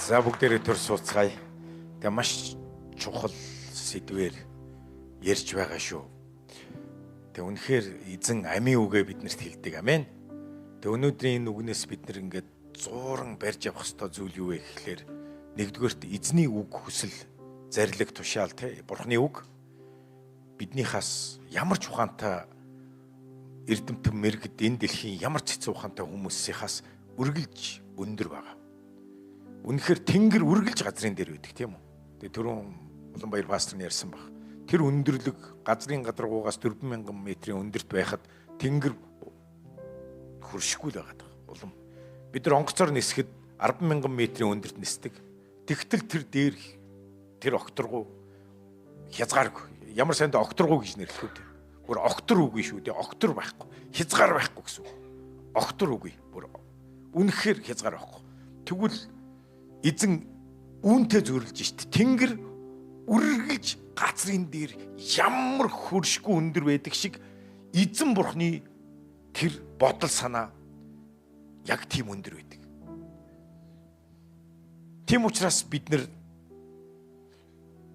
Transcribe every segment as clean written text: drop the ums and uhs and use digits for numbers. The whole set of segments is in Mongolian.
За бүгдээрээ төр сууцгаая. Тэг маш чухал сэдвээр ярьж байгаа шүү. Тэг үнэхээр эзэн амийн үгээ биднэрт хэлдэг. Амен. Тэг өнөөдрийн энэ үгнээс бид нар ингээд зууран барьж явах ёстой зүйл юу вэ гэхлээр нэгдүгээрт эзний үг хүсэл, зарлиг тушаал те Бурхны үг биднийхээс ямар ч ухаантай эрдэмтэн мэрэгд энэ дэлхийн ямар ч хэцүү ухаантай хүмүүсийнхээс үргэлж өндөр байгаа. Үнэхээр тэнгэр үргэлж газрын дээр байдаг тийм үү? Тэгээ түрүүн Улаанбаяр пастор нь ярьсан баг. Тэр өндөрлөг газрын гадаргуугаас 4000 метрийн өндөрт байхад тэнгэр хөршгүй л байгаа. Улам бид нар онгоцоор нисэхэд 100000 метрийн өндөрт нисдэг. Тэгтэл тэр дээр тэр окторгуу хязгааргүй. Ямар санд окторгуу гэж нэрлэх үү? Бүр октор үгүй шүү дээ. Октор байхгүй. Хязгаар байхгүй гэсэн. Октор үгүй. Бүр үнэхээр хязгаар байхгүй. Тэгвэл эзэн үүнтэй зөрлөж шít. Тэнгэр үргэлж газрын дээр ямар хөршгүй өндөр байдаг шиг эзэн Бурхны тэр бодол санаа яг тийм өндөр байдаг. Тийм учраас бид нар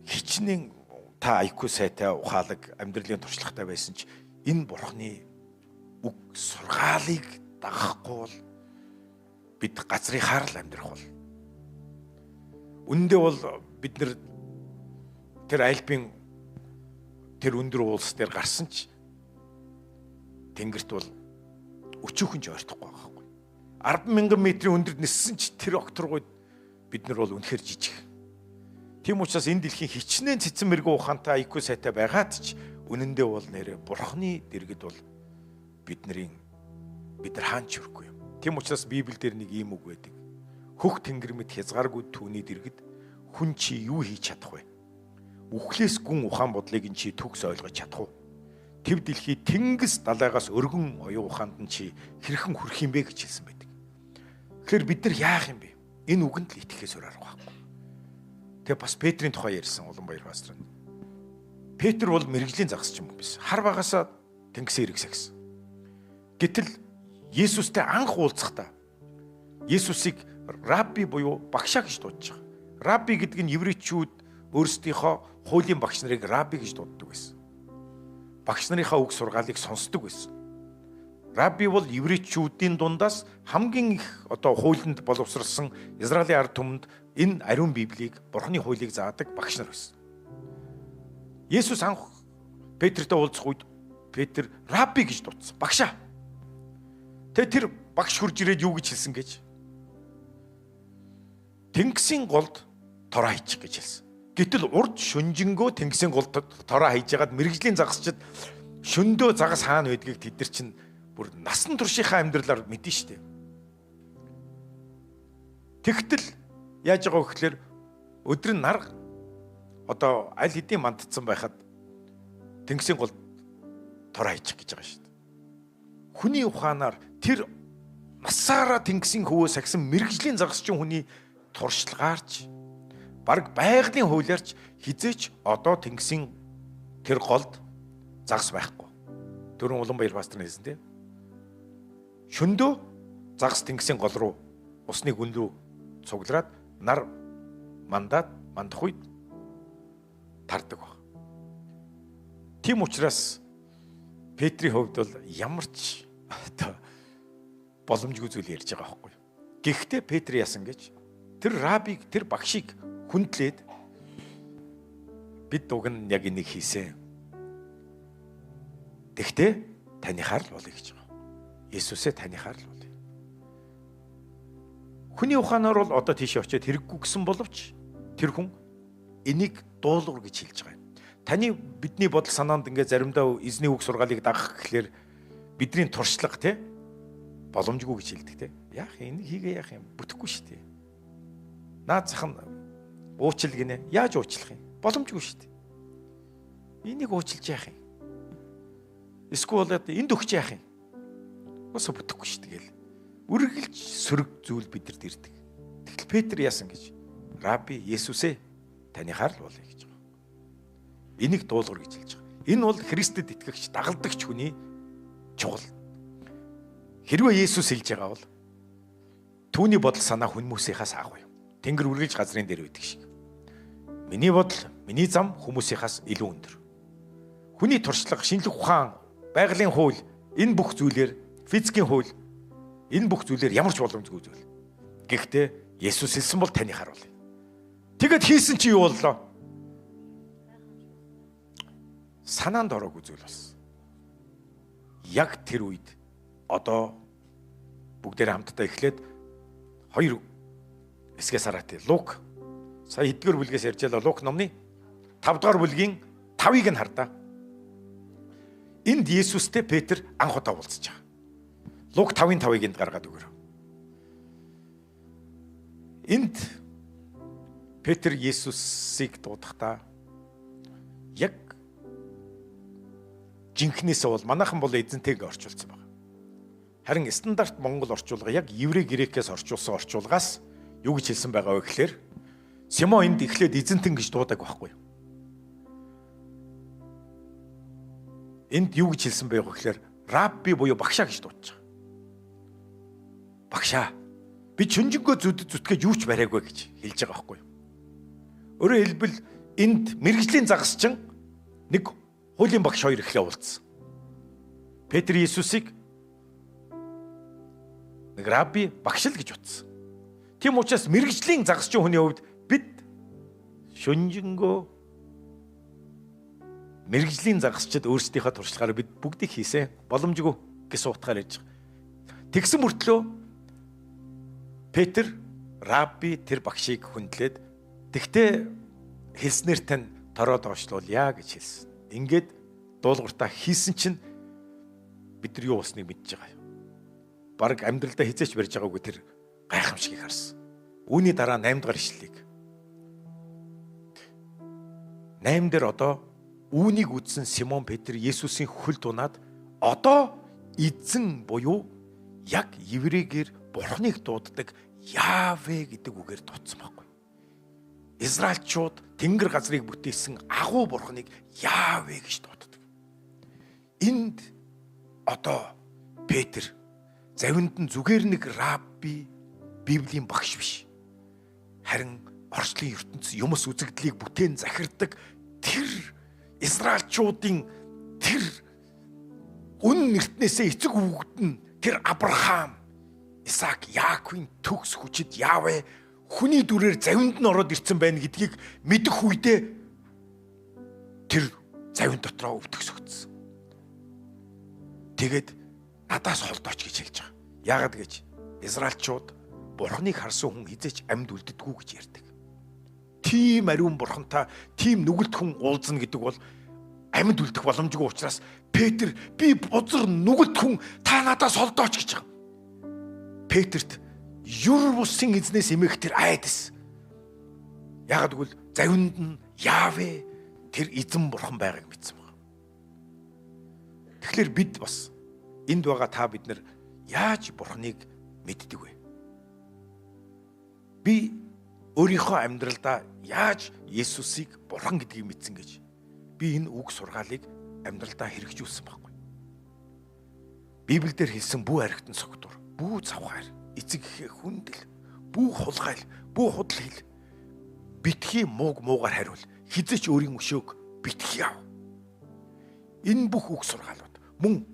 хичнээн та IQ сайтай ухаалаг амьдралын туршлагатай байсан ч энэ Бурхны үг сургаалыг дагахгүй бол бид газрын харал амьдрах бол үндэ бол бид нар тэр альпийн тэр өндөр уулс дээр гарсан ч тэнгэрт бол өчүүхэн ч ойртохгүй байгаа байхгүй. 100000 метрийн өндөрд ниссэн ч тэр окторгууд бид нар бол үнэхээр жижиг. Тийм учраас энэ дэлхийн хичнээн цэцэн мэрэгэн ухаантай IQ сайтай байгаад ч үнэндээ бол нэрэ Бурхны дэргэд бол бид нар хаанч хүрхгүй юм. Тийм учраас Библиэл дээр нэг ийм үг байдаг. Хөх тэнгэр мэд хязгааргүй түүний дэргэд хүн чи юу хийж чадах вэ? Үхлээс гүн ухаан бодлыг нь чи төгс ойлгож чадах уу? Тэв дэлхий тэнгис далайгаас өргөн оюун ухаанд нь чи хэрхэн хүрэх юм бэ гэж хэлсэн байдаг. Тэгэхээр бид нар яах юм бэ? Энэ үгэнд л итгэхээс өөр арга байхгүй. Тэгээ бас Петрийн тухай ярьсан Улаанбаяр пастор нь. Петр бол мэрэгжлийн загас ч юм биш. Хар багасаа тэнгисээ хэрэгсэгсэн. Гэтэл Есүстэй анх уулзахдаа Есүсийг Рабби буюу багшаа гэж дуудаж байгаа. Рабби гэдэг нь еврейчүүд өөрсдийнхөө хуулийн багш нарыг Рабби гэж дууддаг байсан. Багш нарынхаа үг сургаалыг сонсдог байсан. Рабби бол еврейчүүдийн дундаас хамгийн их хуулинд боловсралсан Израилийн ард түмэнд энэ ариун Библийг, Бурхны хуулийг заадаг багш нар байсан. Есүс анх Петртэй уулзах үед Петр Рабби гэж дуудсан. Багшаа. Тэр багш хурж ирээд юу гэж хэлсэн гэж? Тэнгисийн голд тороо хийчих гэж хэлсэн. Гэтэл урд шүнжэнгөө тэнгисийн голд тороо хийж ягаад мэрэгжлийн загасчид шөндөө загас хаана байдгийг тэд нар чинь бүр насан туршийнхаа амьдралаар мэдэн штэ. Тэгтэл яаж байгаа вэ гэхээр өдөр нь нар аль хэдийн мандцсан байхад тэнгисийн голд тороо хийчих гэж байгаа штэ. Хүний ухаанаар тэр насаараа тэнгисийн хөвөө сагсан мэрэгжлийн загасчин хүний туршлагаарч баг байгалийн хуулиарч хизээч тэнгисийн тэр голд загас байхгүй. Түрүүн Улаанбаяр пастор хэлсэн тийм. Шөндөө загас тэнгисийн гол руу усны гүн рүү цуглараад нар мандах үед тардаг баг. Тийм учраас Петрийн хувьд бол ямар ч боломжгүй зүйл ярьж байгаа байхгүй. Гэхдээ Петр яасан гэж тэр Раббиг, тэр багшийг хүндлээд бид уг нь яг энийг хийсэн. Тэгтээ танихаар л болъё гэж байгаа. Есүсээ танихаар л болъё. Хүний ухаанаар бол тийшээ очиод хэрэггүй гэсэн боловч тэр хүн энийг дуулуур гэж хэлж байгаа юм. Бидний бодол санаанд ингээ заримдаа эзний үг сургаалыг дагах гэхлээр бидний туршлага боломжгүй гэж хэлдэг Яах энийг хийгээ яах юм? Бүтэхгүй шүү дээ. Наад зах нь уучлал гинэ. Яаж уучлах юм? Боломжгүй шүү дээ. Энийг уучлж яах юм? Эсвэл энд өгч яах юм? Бас бүтэхгүй шүү дээ гэл. Үргэлж сөрөг зүйл бидэнд ирдэг. Тэгтэл Петр яасан гэж? Рабби Есүсээ танихаар л болъё гэж байгаа. Энийг дуулуур гэж хэлж байгаа. Энэ бол Христэд итгэгч, дагалдагч хүний чухал. Хэрвээ Есүс хэлж байгаа бол түүний бодол санаа хүмүүсийнхээс агуу юм. тэнгэр үргэлж газрын дээр байдаг шиг. Миний бодол, миний зам хүмүүсийнхаас илүү өндөр. Хүний туршлага, шинжлэх ухаан, байгалийн хууль, энэ бүх зүйлээр, физикийн хууль, энэ бүх зүйлээр ямар ч боломжгүй зүйл. Гэхдээ Есүс хэлсэн бол таны харуул. Тэгэд хийсэн чи юу боллоо? Санаанд ороогүй зүйл болсон. Яг тэр үед одоо бүгдээрээ хамтдаа эхлээд 2 эсгээс хараад Лук сая хэдгээр бүлгээс ярьж байлаа. Лук номны 5 дугаар бүлгийн 5-ыг нь хардаа. Энд Есүстэй Петр анх удаа уулзж байгаа. Лук 5-ын 5-ыг энд гаргаад өгөөрэй. Энд Петр Есүсийг дуудахдаа яг жинхнээсээ бол манайхан бол эзэнтэйг орчуулсан байна. Харин стандарт монгол орчуулга яг еврей грекээс орчуулсан орчуулгаас юу гэж хэлсэн байгаа вэ гэхээр Симон энд эхлээд эзэнтэн гэж дуудаг байхгүй юу? Энд юу гэж хэлсэн бэ гэхээр рабби буюу багшаа гэж дуудаж байгаа. Багшаа би чүнжингөө зүтгэж юу ч бариаггүй гэж хэлж байгаа байхгүй юу? Өөрөөр хэлбэл энд мэрэгжлийн загасчин нэг хуулийн багш 2 эхлээ уулзсан. Петр Есүсийг нэг рабби багш л гэж утсан. Тийм учраас мэрэгжлийн загасчин хүний хувьд бид шүнжингөө мэрэгжлийн загасчид өөрсдийнхөө туршлагаараа бид бүгдийг хийсэн боломжгүй гэсэн утгаар ярьж байгаа. Тэгсэн мөртлөө Петр рабби тэр багшийг хүндлээд тэгтээ хэлснээр тань тороо доошлуулъя гэж хэлсэн. Ингээд дуулууртаа хийсэн чинь бид нар юу болсныг мэдж байгаа юм. Бараг амьдралдаа хизээч барьж байгаагүй тэр гайхамшигыг харсан. Үүний дараа 8 дахь ишлэлийг 8 дээр одоо үүнийг үзсэн Симон Петр Есүсийн хөл дунаад одоо эзэн буюу яг еврейгээр Бурхныг дууддаг Яавэ гэдэг үгээр дуудсан байхгүй. Израильчууд тэнгэр газрыг бүтээсэн агуу Бурхныг Яавэ гэж дууддаг. Энд одоо Петр завинд нь зүгээр нэг рабби, Библийн багш биш. Харин орчлын ертөнцийн юмс үзэгдлийг бүтээн захирдаг тэр Израильчуудын тэр үн нэртнээсээ эцэг хүүхэд нь тэр Авраам, Исаак, Яаковын төгс хүчит Яавэ хүний дүрээр завинд нь ороод ирсэн байна гэдгийг мэдэх үедээ тэр завин дотроо өвтгсөгдсөн. Тэгээд надаас холдооч гэж хэлж байгаа. Яагаад гэж Израильчууд Бурхныг харсан хүн хизээч амьд үлддэггүй гэж ярьдаг. Тийм ариун Бурхантай тийм нүгэлт хүн уулзна гэдэг бол амьд үлдэх боломжгүй учраас Петр би бузар нүгэлт хүн та надаас холдооч гэж байгаа. Петрт юр бусын эзнээс эмээх тэр айдас. Яагаад гэвэл завинд нь Яавэ тэр эзэн Бурхан байгааг мэдсэн байна. Тэгэхээр бид бас энд байгаа та бид нар яаж Бурханыг мэддэг вэ? Би өөрийнхөө амьдралдаа яаж Есүсийг Бурхан гэдгийг мэдсэн гэж би энэ үг сургаалыг амьдралдаа хэрэгжүүлсэн байхгүй. Библиэлд хэлсэн бүү харигтан согтур, бүү завхаар, эцэг эхээ хүндэл, бүү хулгайл, бүү худал хэл. Битгий мууг муугаар хариул, хизээч өөрийн өшөөг битгий ав. Энэ бүх үг сургаалууд мөн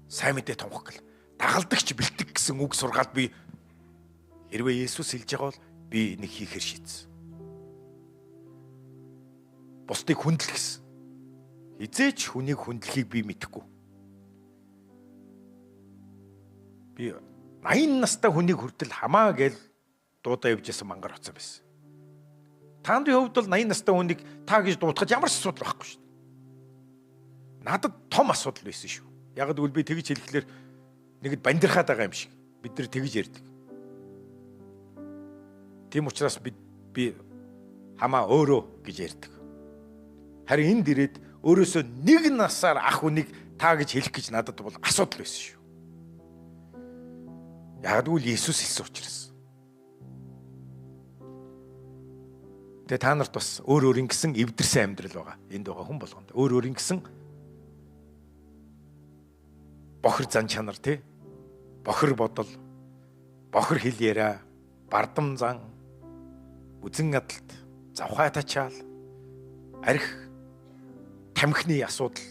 сайн мэдээ тунхаглал, дагалдагч бэлтэг гэсэн үг сургаалд би хэрвээ Есүс хэлж байгаа бол би нэг хийхээр шийдсэн. Бусдыг хүндэл гэсэн. Хизээч хүнийг хүндлэхийг би мэдэхгүй. Би 80 настай хүнийг хүртэл хамаа гэж дуудаа явж исэн мангар уцаа байсан. Таны хувьд бол 80 настай хүнийг та гэж дуудахад ямар ч асуудал байхгүй шүү дээ. Надад том асуудал байсан шүү. Яг гэвэл би тэгж хэлэхлээр нэгэд бандирхаад байгаа юм шиг. Бид нар тэгж ярьдаг. Тийм учраас би хамаа өөрөө гэж ярьдаг. Харин энд ирээд өөрөөсөө нэг насаар ах хүнийг та гэж хэлэх гэж надад бол асуудал байсан шүү. Яг гэвэл Есүс хэлсэн учраас. Тэгээ та нарт бас өөр ингэсэн эвдэрсэн амьдрал байгаа. Энд байгаа хүн болгонд өөр ингэсэн бохир зан чанар тий. Бохир бодол, бохир хэл яриа, бардам зан, үзэн адалт, завхай тачаал, арх, тамхины асуудал,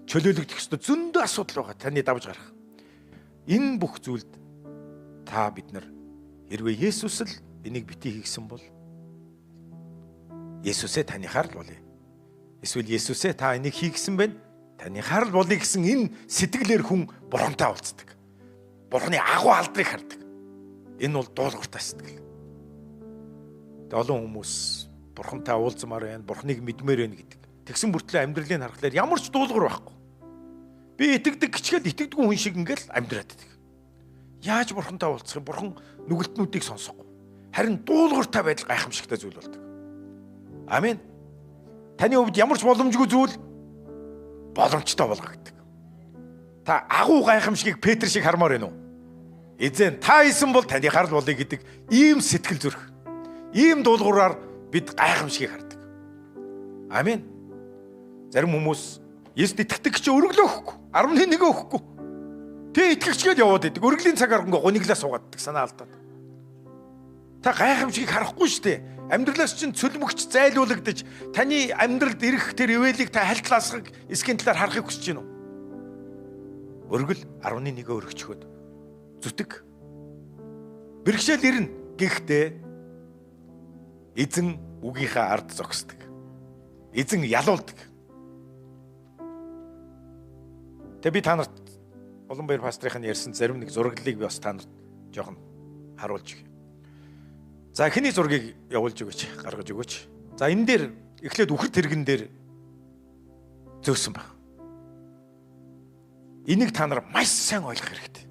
чөлөөлөгдөх ёстой зөндөө асуудал байгаа. Таны давж гарах. Энэ бүх зүйлд та бид нар хэрвээ Есүс л энийг битгий хийгсэн бол Есүсээ танихаар л болъё. Эсвэл Есүсээ та энийг хийгсэн байна. Танихаар л болъё гэсэн энэ сэтгэлээр хүн Бурхантай уулздаг. Бурханы агуу алдрыг хардаг. Энэ бол дуулууртай сэтгэл. Олон хүмүүс Бурхантай уулзмаар байна, Бурханыг мэдмээр байна гэдэг. Тэгсэн бүртлээ амьдралыг харахаар ямар ч дуулуур байхгүй. Би итгэдэг гिचгээл итгэдэггүй хүн шиг ингээл амьдраад байдаг. Яаж Бурхантай уулзах юм? Бурхан нүгэлтнүүдийг сонсохгүй. Харин дуулууртай байдал гайхамшигтай зүйл болдог. Амен. Таны хувьд ямар ч боломжгүй зүйл боломжтой болгогддог. Та агуу гайхамшигыг Петр шиг хармаар байна уу? Эзэн та исэн бол танихаар л болъё гэдэг ийм сэтгэл зүрх. Ийм дуулуураар бид гайхамшигыг хардаг. Амен. Зарим хүмүүс Есүст итгэдэг ч өргөлөө өгөхгүй, 11 өгөхгүй. Тэ итгэгчгээд яваад идэг. Өргөлийн цагаар гониглаа суугааддаг, санаа алдаад. Та гайхамшигыг харахгүй шүү дээ. Амьдралаас чинь цөлмөгч зайлуулагдаж, таны амьдралд ирэх тэр ивэлийг та хальтлаасхаг эсхийн талаар харахыг хүсэж байна уу? Өргөл 11 өргөчхөд зүтг. Бэрхшээл ирнэ. Гэхдээ эзэн үгийнхаа ард зогсдог. Эзэн ялуулдаг. Тэгээ би та нарт Улаанбаяр пастрын ярьсан зарим нэг зураглалыг би бас та нарт жоохон харуулж өгье. За эхний зургийг явуулж өгөөч, гаргаж өгөөч. За энэ дээр эхлээд үхэр тэрэгэн дээр зөөсөн байна. Энийг та нар маш сайн ойлгох хэрэгтэй.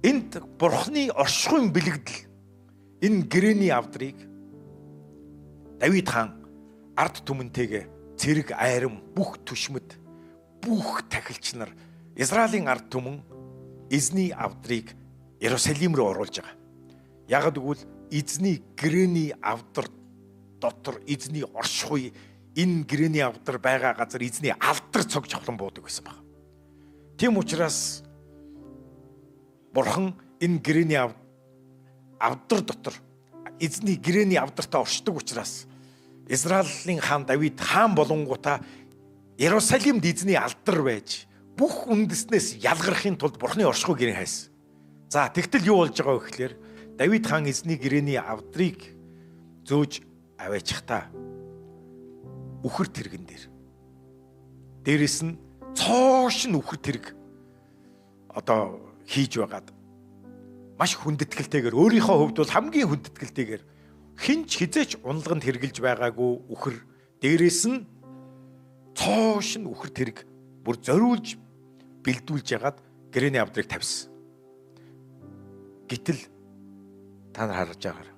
Энд Бурханы оршихуйн бэлэгдэл, энэ гэрээний авдрыг Давид хаан ард түмэнтэйгээ цэрэг айрам, бүх түшмэд, бүх тахилч нар Израилийн ард түмэн эзний авдрыг Иерусалим руу оруулж байгаа. Ягд гэвэл эзний гэрээний авдар дотор эзний оршихуй, энэ гэрээний авдар байгаа газар эзний алдар цог жавхлан буудаг байсан баг. Тийм учраас Бурхан энэ гэрээний авдар дотор эзний гэрээний авдартай оршдог учраас Израилийн хаан Давид хаан болонгуудаа Иерусалимд эзний алдар байж бүх үндэснээс ялгархын тулд Бурханы оршихуй гэрээ хайсан. За тэгтэл юу болж байгаа вэ гэхээр Давид хаан эзний гэрээний авдрыг зөөж аваачихта үхэр тэрэгэн дээр. Дээрэс нь цоошин үхэр тэрэг одоо хийж байгаад маш хүндэтгэлтэйгээр өөрийнхөө хувьд бол хамгийн хүндэтгэлтэйгээр хинч хизээч унлаганд хэрглэж байгаагүй үхэр дээрэс нь цоошин үхэр тэрэг бүр зориулж бэлдүүлж ягаад гэрээний авдрыг тавьсан. Гэтэл та нар харж байгаарай.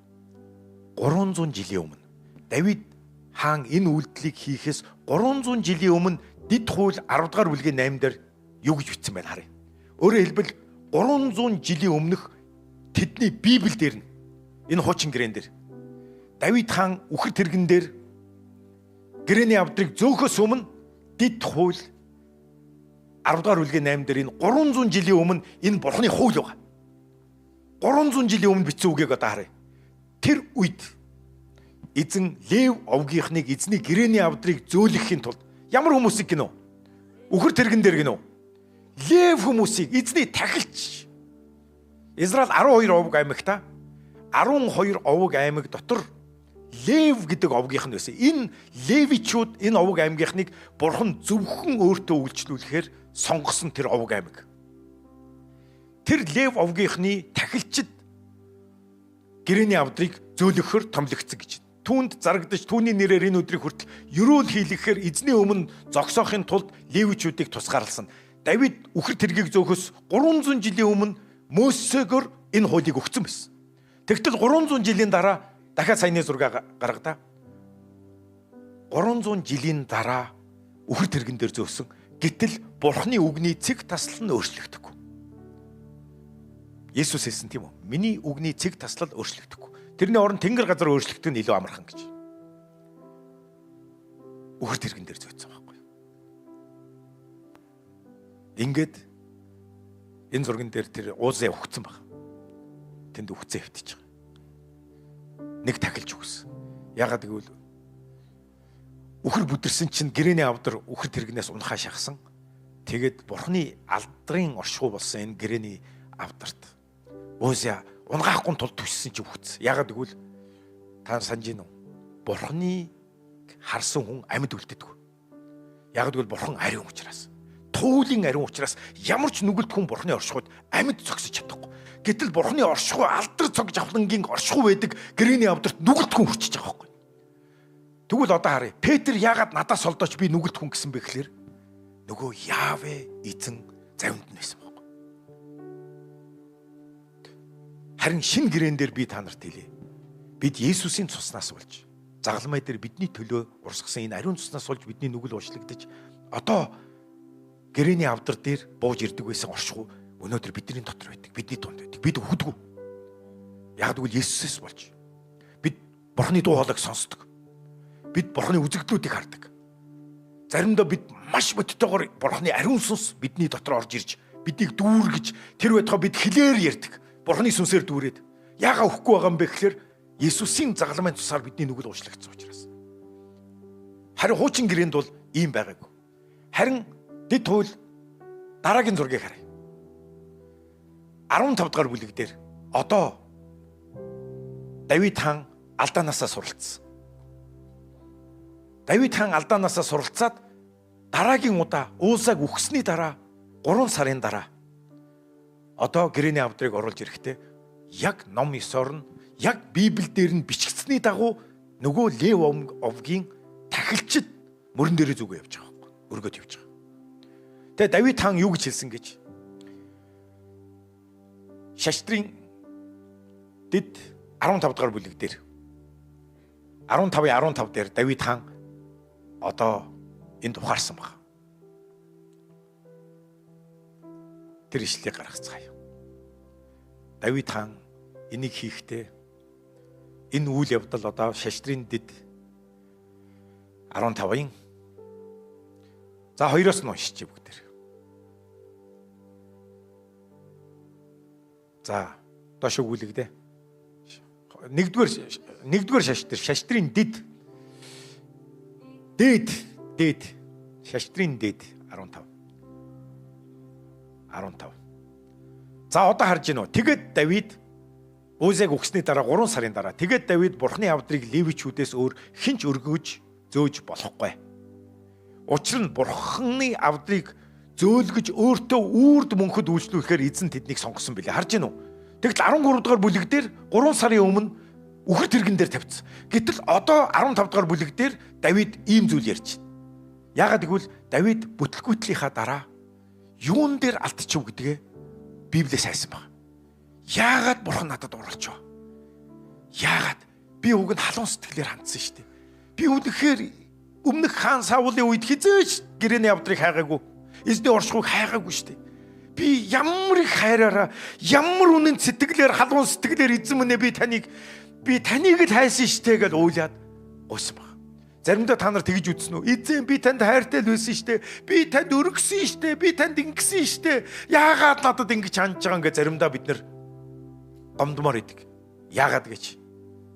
300 жилийн өмнө Давид хаан энэ үйлдэлийг хийхээс 300 жилийн өмнө Дэд хууль 10 дугаар бүлгийн 8 дээр юу гэж бичсэн байна харъя. Өөрөөр хэлбэл 300 жилийн өмнөх тэдний Библи дээр энэ хуучин гэрээн дээр Давид хаан үхэр тэрэгэн дээр гэрээний авдрыг зөөхөөс өмнө Дэд хууль 10 дугаар бүлгийн 8 дээр энэ 300 жилийн өмнө энэ Бурханы хууль байгаа. 300 жилийн өмнө бичсэн үгийг одоо харъя. Тэр үед эзэн Лев овгийнхныг эзний гэрээний авдрыг зөөлөхийн тулд ямар хүмүүсийг гинөө? Үхэр тэрэгэн дээр гинөө? Лев хүмүүсийг, эзний тахилч. Израиль 12 овг аймагта 12 овг аймаг дотор Лев гэдэг овгийнх нь байсан. Энэ Левичүүд энэ овг аймгийнхныг Бурхан зөвхөн өөртөө үйлчлүүлэхээр сонгосон тэр овг аймаг. Тэр Лев овгийнхны тахилчид гэрээний авдрыг зөөлөхөөр томлогдсон гэж. Түүнд зарагдаж түүний нэрээр энэ өдрийг хүртэл ерөөл хийлгэхээр эзний өмнө зогсоохын тулд Левичүүдийг тусгаарласан. Давид үхэр тэргийг зөөхөөс 300 жилийн өмнө Мөсегөр энэ хуулийг өгсөн байсан. Тэгтэл 300 жилийн дараа дахиад саяны зураг гаргадаа. 300 жилийн дараа үхэр тэрэгэн дээр зөөсөн. Гэтэл Бурханы үгний цэг таслал нь өөрчлөгдөхгүй. Есүс хэлсэн тийм үү? Миний үгний цэг таслал өөрчлөгдөхгүй. Тэрний оронд тэнгэр газар өөрчлөгдөх нь илүү амархан гэж. Үхэр тэрэгэн дээр зөөцсөн байхгүй. Ингээд энэ зурган дээр тэр уузаа өгцөн баг. Тэнд үхцээ хөвтөж байгаа. нэг тахилж өгсөн. Ягаад гэвэл үхэр бүдэрсэн чинь гэрээний авдар үхэр тэрэгнээс унахаа шахсан. Тэгээд Бурхны алдрын оршихуй болсон энэ гэрээний авдарт Узя унгаахгүй тул төссөн чи үхсэн. Ягаад гэвэл та санаж гин үү? Бурхны харсан хүн амьд үлддэг. Ягаад гэвэл Бурхан ариун учраас. Туулийн ариун учраас ямар ч нүгэлт хүн Бурхны оршихуйд амьд зогсож чадахгүй. Гэтэл Бурхны оршихуй алдар цог жавхлангийн оршихуй байдаг гэрээний авдарт нүгэлт хүн хүрчиж байгаа байхгүй. Тэгвэл одоо харъя. Петр яагаад надаас солдооч би нүгэлт хүн гэсэн бэ гэхээр нөгөө Яавэ эзэн завинд нь байсан байхгүй. Харин шин гэрээн дээр би та нарт хэлье. Бид Есүсийн цуснаас болж загалмай дээр бидний төлөө урсгасан энэ ариун цуснаас болж бидний нүгэл уучлагдаж одоо гэрээний авдар дээр бууж ирдэг байсан оршихуй өнөөдөр бидний дотор байдаг. Бидний дунд байдаг. Бид өвдгүү. Яг тэгвэл Есүсээс болж бид Бурхны дуу хоолойг сонсдог. Бид Бурхны үзэгдлүүдийг хардаг. Заримдаа бид маш бодтойгоор Бурхны ариун сүнс бидний дотор орж ирж биднийг дүүргэж тэр байтугай бид хэлээр ярьдаг. Бурхны сүнсээр дүүрээд яага өхгүй байгаа юм бэ гэхээр Есүсийн загалмайн тусаар бидний нүгэл уучлагдсан учраас. Харин хуучин гэрээнд бол ийм байгаагүй. Харин дэд туйл дараагийн зургийг харъя. 15 дугаар бүлэг дээр одоо Давид хаан алдаанаасаа суралцсан. Давид хаан алдаанаасаа суралцаад дараагийн удаа Узаг үхсний дараа 3 сарын дараа одоо гэрээний авдрыг оруулж ирэхдээ яг ном 9-оор нь яг Библиэл дээр нь бичигдсэний дагуу нөгөө Лев овгийн тахилчид мөрөн дээрээ зүгөө явж байгаа байхгүй. Өргөд явж байгаа. Тэгээ Давид хаан юу гэж хэлсэн гэж Шаштрын дэд 15 дугаар бүлэг дээр 15:15 дээр Давид хаан одоо энд ухаарсан байна. Тэр ишлэлийг гаргацгаая. Давид хаан энийг хийхдээ энэ үйл явдал одоо Шаштрын дэд 15-ын за 2-оос нь уншиж бүгдээр. За доош өгүүлэгдээ. Нэгдүгээр Шаштрын дэд Шаштрын дэд 15. За одоо харж гинөө. Тэгээд Давид Узаг үхсний дараа 3 сарын дараа тэгээд Давид Бурхны авдрыг Левичүүдээс өөр хинч өргөж зөөж болохгүй. Учир нь Бурхны авдрыг зөөлгөж өөртөө үрд мөнхөд үйлчлүүлэхээр эзэн тэднийг сонгосон билээ. Харж гинөө. Тэгтэл 13 дугаар бүлэг дээр 3 сарын өмнө үхэр тэрэгэн дээр тавьчихсан. Гэтэл одоо 15 дугаар бүлэг дээр Давид ийм зүйл ярьж байна. Яагаад гэвэл Давид бүтлгүүтлийнхаа дараа юун дээр алдчихв гэдгээ Библиэс хайсан баг. Яагаад Бурхан надад оруулчихв? Яагаад? Би уг нь халуун сэтгэлээр хандсан шүү дээ. Би үнэхээр өмнөх хаан Саулын үед хизээч гэрээний авдрыг хайгаагүй. Эзний оршихуйг хайгаагүй шүү дээ. Би ямар их хайраараа, ямар үнэн сэтгэлээр, халуун сэтгэлээр эзэн минь би таныг л хайсан шүү дээ гэж уйлаад гойсон баг. Заримдаа та нар тэгж үзсэн үү? Эзэн би танд хайртай л байсан шүү дээ. Би танд өргөсөн шүү дээ. Би танд ингэсэн шүү дээ. Яагаад надад ингэж хандж байгаа юм гэ заримдаа бид нар гомдмоор идэг. Яагаад гэж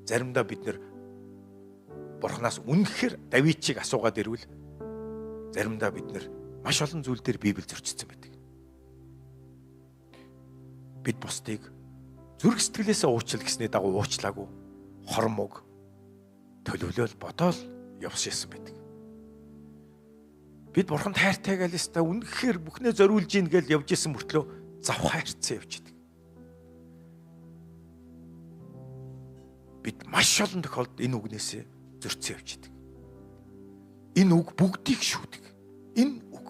заримдаа бид нар Бурханаас үнэхээр Давидчийг асуугаад ирвэл заримдаа бид нар маш олон зүйл дээр Библи зөрчсөн байдаг. Бид бусдыг зүрх сэтгэлээсээ уучлал гэсний дагуу уучлаагүй хормог төлөвлөөл бодоол явсан байдаг. Бид Бурханд хайртай гэлээсээ үнэхээр бүхнээ зориулж ийн гэж явж исэн мөртлөө зав хайрцсан явж идэг. Бид маш олон тохиолдолд энэ үгнээсээ зөрчсөн явж идэг. Энэ үг бүгдийг шүүдэг. Энэ үг.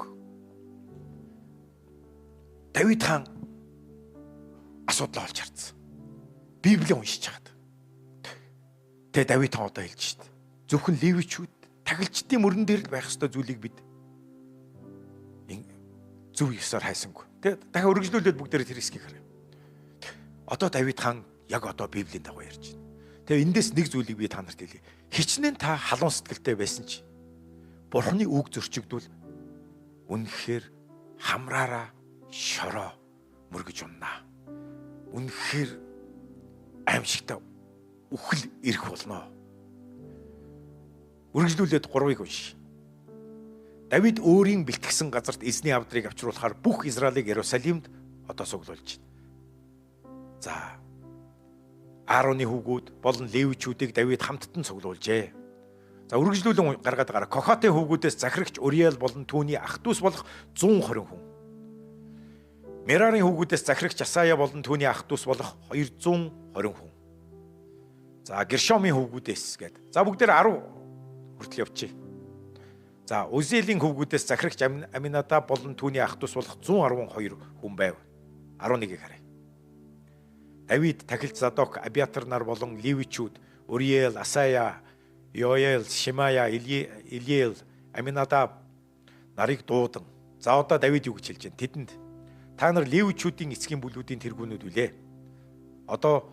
Давид хаан асуудал олж харсан. Библийг уншиж чад. Тэгээ Давид хаан одоо хэлж шít. Зөвхөн левичүүд тахилчдын мөрөн дээр л байх ёстой зүйлийг бид зөв ёсоор хайсангүй. Тэгээ дахин өргөжлүүлээд бүгдээрээ тэр хэсгийг харъя. Одоо Давид хаан яг одоо Библийн дагуу ярьж байна. Тэгээ эндээс нэг зүйлийг би та нарт хэлье. Хичнээн та халуун сэтгэлтэй байсан ч Бурхны үг зөрчигдвэл үнэхээр хамраараа шороо мөргөж уннаа. Үнэхээр аимшигтай үхэл ирэх болно. Үргэлжлүүлээд 3-ыг уншия. Давид өөрийн бэлтгэсэн газарт эзний авдрыг авчруулахаар бүх Израилийг Иерусалимд одоо суглуулж байна. За Аароны хүүгүүд болон Левичүүдийг Давид хамттан суглуулжээ. За үргэлжлүүлэн гаргаад гараа. Кохатын хүүгүүдээс захирагч Уриэл болон түүний ах дүүс болох 120 хүн. Мерарын хүүгүүдээс захирагч Асая болон түүний ах дүүс болох 220 хүн. За Гершомын хүүгүүдээс гээд. За бүгдээр 10 хүртэл явчих. За Узиэлийн хүүгүүдээс захирагч Аминадаб болон түүний ах дүүс болох 112 хүн байв. 11-ийг харъя. Давид тахилч Задок, Абиатар нар болон Левичүүд Уриэл, Асая, Йоэл, Шимая, Илиэл, Аминадаб нарыг дуудан. За одоо Давид юу гэж хэлж байна? Тэдэнд та нар Левичүүдийн эцгийн бүлүүдийн тэргүүнүүд үлээ. Одоо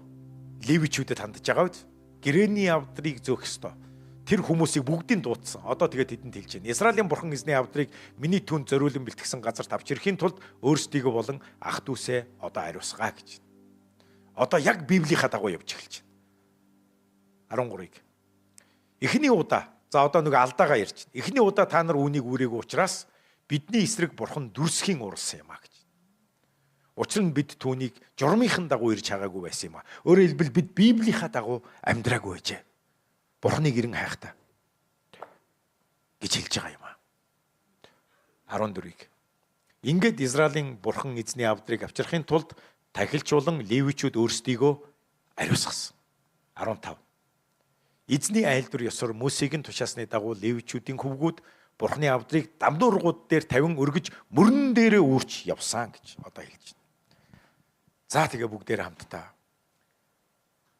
Левичүүдэд хандж байгаа биз? Гэрээний авдрыг зөөх ёстой. Тэр хүмүүсийг бүгдийг дуудсан. Одоо тэгээд тэдэнд хэлж байна. Израилийн бурхан эзний авдрыг миний түн зориулан бэлтгэсэн газарт авч ирэхийн тулд өөрсдийгөө болон ах дүүсээ одоо ариусгаа гэж. Одоо яг Библийнхаа дагуу явж эхэлж байна. 13-ыг. Эхний удаа, за одоо нэг алдаагаа ярьж байна. Эхний удаа та нар үүнийг үүрээгүй учраас бидний эсрэг бурхан дүрсхийн уралсан юм а гэж. Учир нь бид түүнийг журмынхын дагуу ирж хаагаагүй байсан юм а. Өөрөөр хэлбэл бид Библийнхаа дагуу амьдраагүй байжээ. Бурханыг ирэн хайхтаа гэж хэлж байгаа юм а. 14-ыг. Ингээд Израилийн бурхан эзний авдрыг авчрахын тулд тахилчулан Левичүүд өөрсдийгөө ариусгасан. 15. Эзний айлдвар ёсоор Мөсегийн тушаасны дагуу Левичүүдийн хөвгүүд бурхны авдрыг дамдуургууд дээр тавин өргөж мөрөн дээрээ үүрч явсан гэж одоо хэлж байна. За тэгээ бүгдээр хамтдаа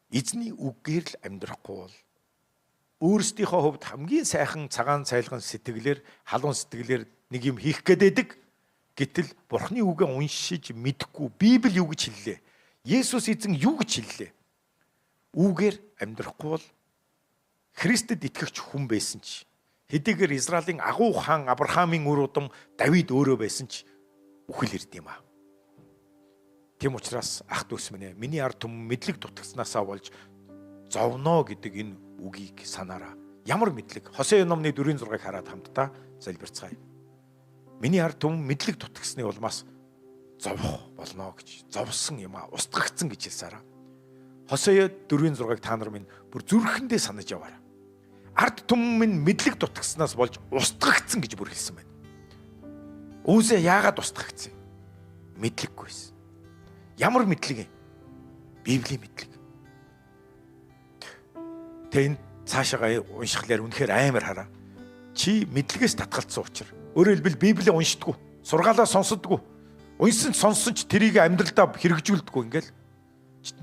эзний үгээр л амьдрахгүй бол өөрсдийнхөө хувьд хамгийн сайхан цагаан цайлган сэтгэлээр халуун сэтгэлээр нэг юм хийх гэдэг. Гэтэл бурхны үгээ уншиж мэдэхгүй Библи юу гэж хэллээ? Есүс эзэн юу гэж хэллээ? Үгээр амьдрахгүй бол Христэд итгэгч хүн байсан ч хэдийгээр Израилийн агуу хаан Авраамын үр удам Давид өөрөө байсан ч үхэл ирд юм а. Тэм учраас ах дүүс минь ээ, миний ард түмэн мэдлэг дутагцнаасаа болж зовно гэдэг энэ үгийг санаараа. Ямар мэдлэг? Хосea номны 4:6-ыг хараад хамтдаа залбирцгаая. Миний ард түмэн мэдлэг дутагсны улмаас зовох болно гэж. Зовсон юм а, устгагдсан гэж хэлсараа. Хосea 4:6-ыг та нар минь бүр зүрхэндээ санаж яваарай. Ард түмэн минь мэдлэг дутагснаас болж устгагдсан гэж бүр хэлсэн байна. Үүсээ яагаад устгагдсан? Мэдлэггүйс. Ямар мэдлэг юм? Библийн мэдлэг. Тэн цаашаа уншихлаар үнэхээр амар хараа. Чи мэдлэгээс татгалцсан учраас. Өөрөөр хэлбэл Библийг уншдаггүй, сургаалаа сонсдоггүй. Уншсан ч сонссон ч тэрийг амьдралдаа хэрэгжүүлдэггүй ингээл.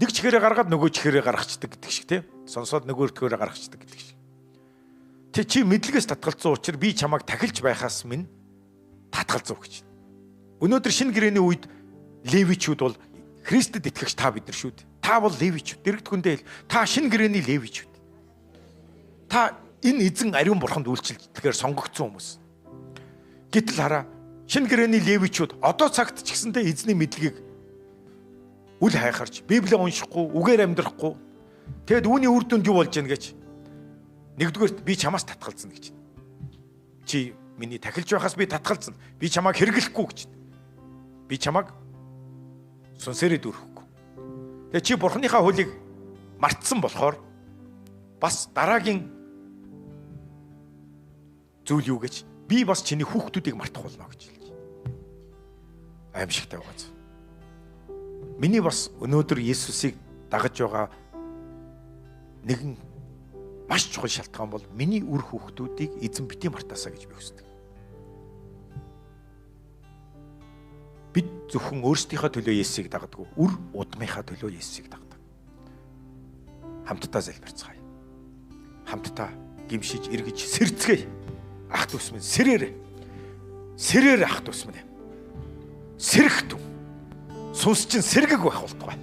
Нэг чихээрээ гаргаад нөгөө чихээрээ гаргацдаг гэдэг шиг тийм. Сонсоод нөгөө чихээрээ гаргацдаг гэдэг шиг. Тэ чи мэдлэгээс татгалцсан учраас би чамайг тахилж байхаас минь татгалзуу гэж. Өнөөдөр шинэ гэрээний үед Левичүүд бол Христэд итгэгч та бид нар шүү дээ. Та бол Левичүүд. Дэрэгдэхүндээ хэл. Та шинэ гэрээний Левичүүд. Та энэ эзэн ариун бурханд үйлчлж тэгэхээр сонгогдсон хүмүүс. Гэтэл хараа шинэ гэрээний Левичүүд одоо цагт ч гэсэндээ эзний мэдлэгийг үл хайхарч Библийг уншихгүй, үгээр амьдрахгүй. Тэгэд үүний үр дүнд юу болж гэнэ гэж. Нэгдүгээрт би чамаас татгалзна гэж. Чи миний тахилж байхаас би татгалзна. Би чамайг хэрэглэхгүй гэж. Би чамайг сүнсээрээ дүүрэхгүй. Тэгээ чи бурхныхаа хуулийг мартсан болохоор бас дараагийн зүйл юу гэж би бас чиний хүүхдүүдийг мартах болно гэж хэлж. Аимшигтай байгаа. Миний бас өнөөдөр Есүсийг дагаж байгаа нэгэн маш чухал шалтгаан бол миний үр хүүхдүүдийг эзэн бити мартаасаа гэж би хүсдэг. Бид зөвхөн өөрсдийнхөө төлөө Есүсийг дагдаг, үр удмынхаа төлөө Есүсийг дагдаг. Хамтдаа залбирцгаая. Хамтдаа гимшиж эргэж сэрцгээе. Ах дүүс минь сэрээр ах дүүс минь. Сэрхтү. Сүнс чинь сэргэг байх болтугай.